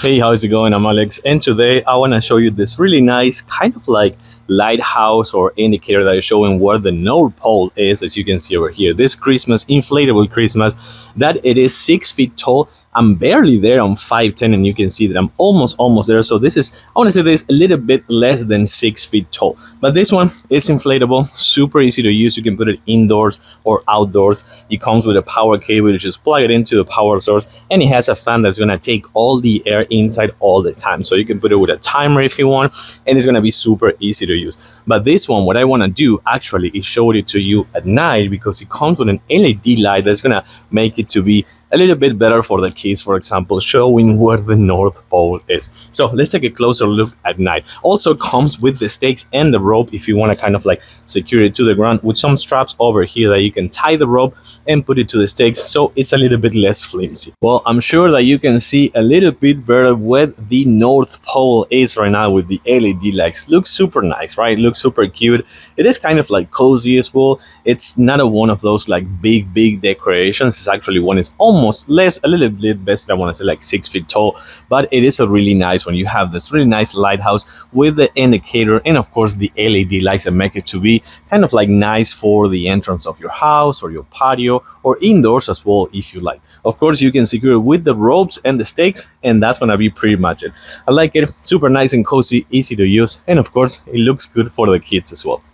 Hey, how's it going? I'm Alex, and today I want to show you this really nice kind of like lighthouse or indicator that is showing where the North Pole is, as you can see over here. This Christmas, inflatable Christmas, that it is 6 feet tall. I'm barely there on 5'10", and you can see that I'm almost there. So this is, I want to say this, a little bit less than 6 feet tall. But this one, it's inflatable, super easy to use. You can put it indoors or outdoors. It comes with a power cable. You just plug it into the power source, and it has a fan that's going to take all the air inside all the time. So you can put it with a timer if you want, and it's going to be super easy to use. But this one, what I want to do actually is show it to you at night, because it comes with an LED light that's going to make it to be a little bit better for the kids, for example, showing where the North Pole is. So let's take a closer look at night. Also comes with the stakes and the rope if you want to kind of like secure it to the ground, with some straps over here that you can tie the rope and put it to the stakes, so it's a little bit less flimsy. Well, I'm sure that you can see a little bit better where the North Pole is right now with the LED lights. Looks super nice, right? Looks super cute. It is kind of like cozy as well. It's not one of those like big decorations. It's actually one is almost less, a little bit best, I want to say like 6 feet tall, but it is a really nice one. You have this really nice lighthouse with the indicator and of course the LED lights that make it to be kind of like nice for the entrance of your house or your patio or indoors as well if you like. Of course, you can secure it with the ropes and the stakes, and that's gonna be pretty much it. I like it, super nice and cozy, easy to use, and of course it looks good for the kids as well.